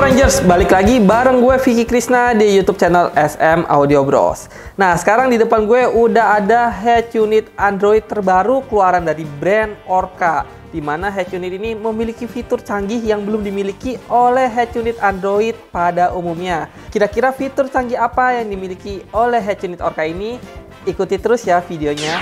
Halo Rangers, balik lagi bareng gue Vicky Krisna di YouTube channel SM Audio Bros. Nah, sekarang di depan gue udah ada head unit Android terbaru keluaran dari brand Orca, di mana head unit ini memiliki fitur canggih yang belum dimiliki oleh head unit Android pada umumnya. Kira-kira fitur canggih apa yang dimiliki oleh head unit Orca ini? Ikuti terus ya videonya.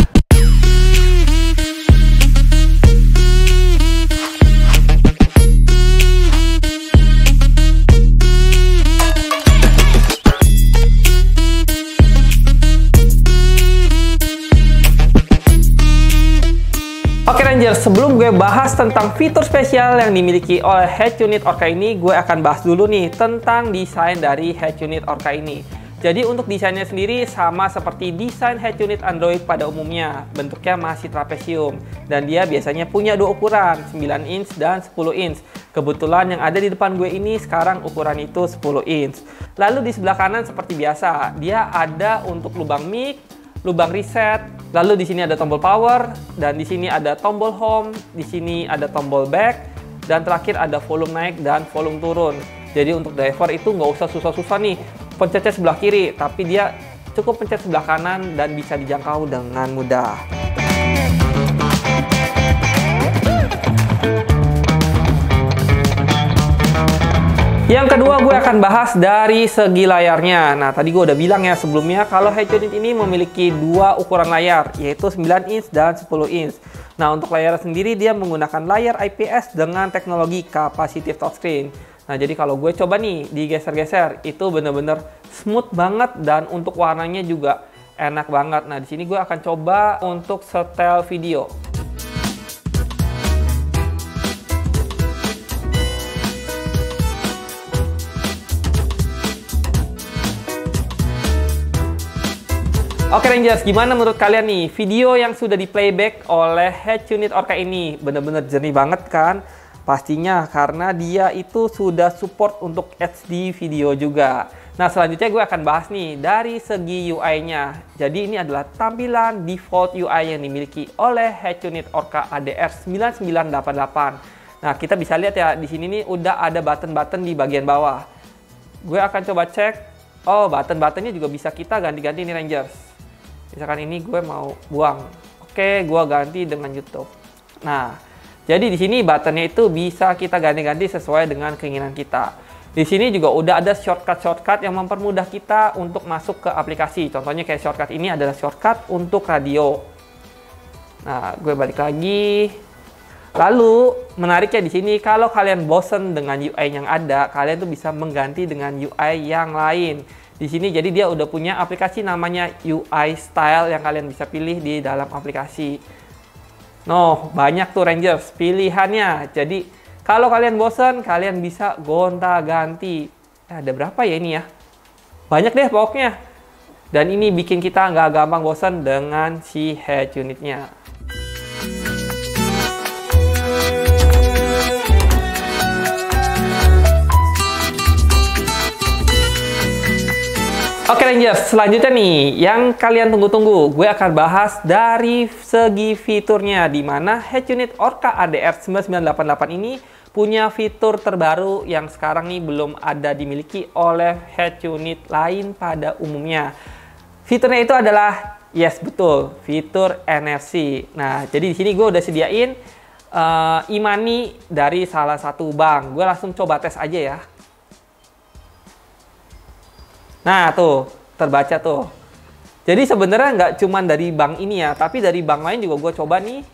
Oke Rangers, sebelum gue bahas tentang fitur spesial yang dimiliki oleh head unit Orca ini, gue akan bahas dulu nih tentang desain dari head unit Orca ini. Jadi untuk desainnya sendiri sama seperti desain head unit Android pada umumnya, bentuknya masih trapesium dan dia biasanya punya dua ukuran, 9 inch dan 10 inch. Kebetulan yang ada di depan gue ini sekarang ukuran itu 10 inch. Lalu di sebelah kanan seperti biasa, dia ada untuk lubang mic, lubang reset, lalu di sini ada tombol power, dan di sini ada tombol home, di sini ada tombol back, dan terakhir ada volume naik dan volume turun. Jadi untuk driver itu nggak usah susah-susah nih pencetnya sebelah kiri, tapi dia cukup pencet sebelah kanan dan bisa dijangkau dengan mudah. Yang kedua gue akan bahas dari segi layarnya. Nah tadi gue udah bilang ya sebelumnya kalau head unit ini memiliki dua ukuran layar, yaitu 9 inch dan 10 inch. Nah untuk layar sendiri dia menggunakan layar IPS dengan teknologi capacitive touchscreen. Nah jadi kalau gue coba nih digeser-geser itu bener-bener smooth banget dan untuk warnanya juga enak banget. Nah di sini gue akan coba untuk setel video. Oke Rangers, gimana menurut kalian nih video yang sudah di playback oleh head unit Orca ini? Bener-bener jernih banget kan? Pastinya karena dia itu sudah support untuk HD video juga. Nah selanjutnya gue akan bahas nih dari segi UI-nya. Jadi ini adalah tampilan default UI yang dimiliki oleh head unit Orca ADR 9988. Nah kita bisa lihat ya di sini nih udah ada button-button di bagian bawah. Gue akan coba cek. Oh button-buttonnya juga bisa kita ganti-ganti nih Rangers. Misalkan ini gue mau buang, oke, gue ganti dengan YouTube. Nah, jadi di sini buttonnya itu bisa kita ganti-ganti sesuai dengan keinginan kita. Di sini juga udah ada shortcut yang mempermudah kita untuk masuk ke aplikasi. Contohnya kayak shortcut ini adalah shortcut untuk radio. Nah, gue balik lagi. Lalu menariknya di sini kalau kalian bosen dengan UI yang ada, kalian tuh bisa mengganti dengan UI yang lain. Di sini jadi dia udah punya aplikasi namanya UI Style yang kalian bisa pilih di dalam aplikasi. Noh, banyak tuh Rangers pilihannya. Jadi kalau kalian bosan, kalian bisa gonta-ganti. Ada berapa ya ini ya? Banyak deh pokoknya. Dan ini bikin kita nggak gampang bosan dengan si head unitnya. Oke Rangers, selanjutnya nih yang kalian tunggu-tunggu, gue akan bahas dari segi fiturnya, di mana head unit Orca ADR 9988 ini punya fitur terbaru yang sekarang nih belum ada dimiliki oleh head unit lain pada umumnya. Fiturnya itu adalah, yes betul, fitur NFC. Nah jadi di sini gue udah sediain e-money dari salah satu bank. Gue langsung coba tes aja ya. Nah tuh terbaca tuh. Jadi sebenarnya nggak cuma dari bank ini ya, tapi dari bank lain juga gue coba nih.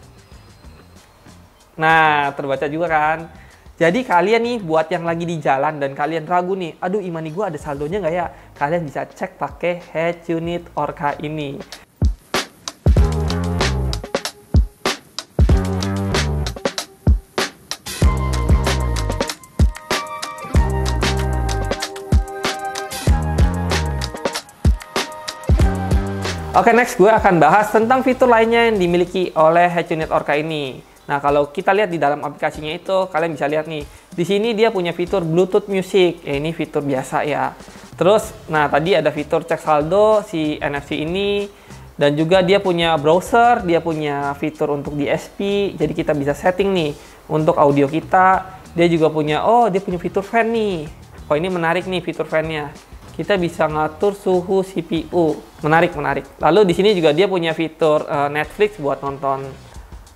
Nah terbaca juga kan. Jadi kalian nih buat yang lagi di jalan dan kalian ragu nih, aduh e-money gue ada saldonya nggak ya? Kalian bisa cek pakai head unit Orca ini. Oke, next gue akan bahas tentang fitur lainnya yang dimiliki oleh head unit Orca ini. Nah, kalau kita lihat di dalam aplikasinya itu, kalian bisa lihat nih. Di sini dia punya fitur Bluetooth Music. Ya, ini fitur biasa ya. Terus, nah tadi ada fitur cek saldo si NFC ini. Dan juga dia punya browser, dia punya fitur untuk DSP. Jadi kita bisa setting nih untuk audio kita. Dia juga punya, oh dia punya fitur fan nih. Oh, ini menarik nih fitur fan-nya. Kita bisa ngatur suhu CPU. Menarik. Lalu di sini juga dia punya fitur Netflix buat nonton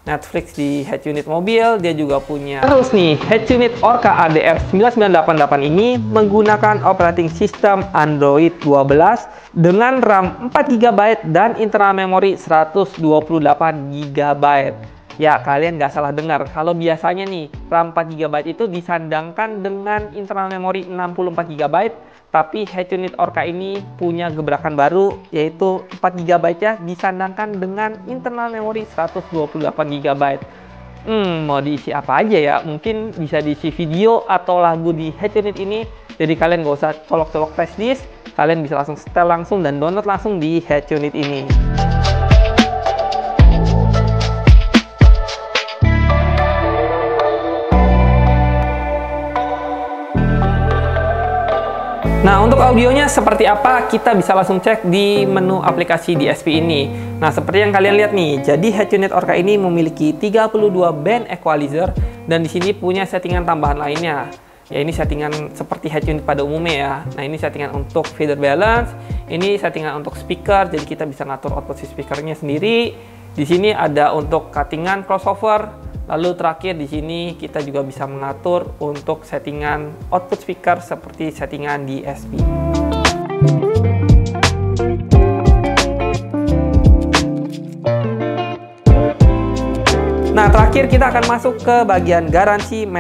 Netflix di head unit mobil. Dia juga punya. Terus nih, head unit Orca ADR 9988 ini menggunakan operating system Android 12 dengan RAM 4 GB dan internal memory 128 GB. Ya, kalian nggak salah dengar. Kalau biasanya nih, RAM 4 GB itu disandangkan dengan internal memory 64 GB, tapi head unit Orca ini punya gebrakan baru, yaitu 4 GB ya disandangkan dengan internal memory 128 GB. Mau diisi apa aja ya? Mungkin bisa diisi video atau lagu di head unit ini. Jadi kalian nggak usah colok-colok flash disk, kalian bisa langsung setel langsung dan download langsung di head unit ini. Nah, untuk audionya seperti apa, kita bisa langsung cek di menu aplikasi DSP ini. Nah, seperti yang kalian lihat nih, jadi head unit Orca ini memiliki 32 band equalizer dan di sini punya settingan tambahan lainnya. Ya, ini settingan seperti head unit pada umumnya ya. Nah, ini settingan untuk fader balance, ini settingan untuk speaker, jadi kita bisa ngatur output si speakernya sendiri. Di sini ada untuk cuttingan crossover. Lalu terakhir di sini kita juga bisa mengatur untuk settingan output speaker seperti settingan DSP. Nah, terakhir kita akan masuk ke bagian garansi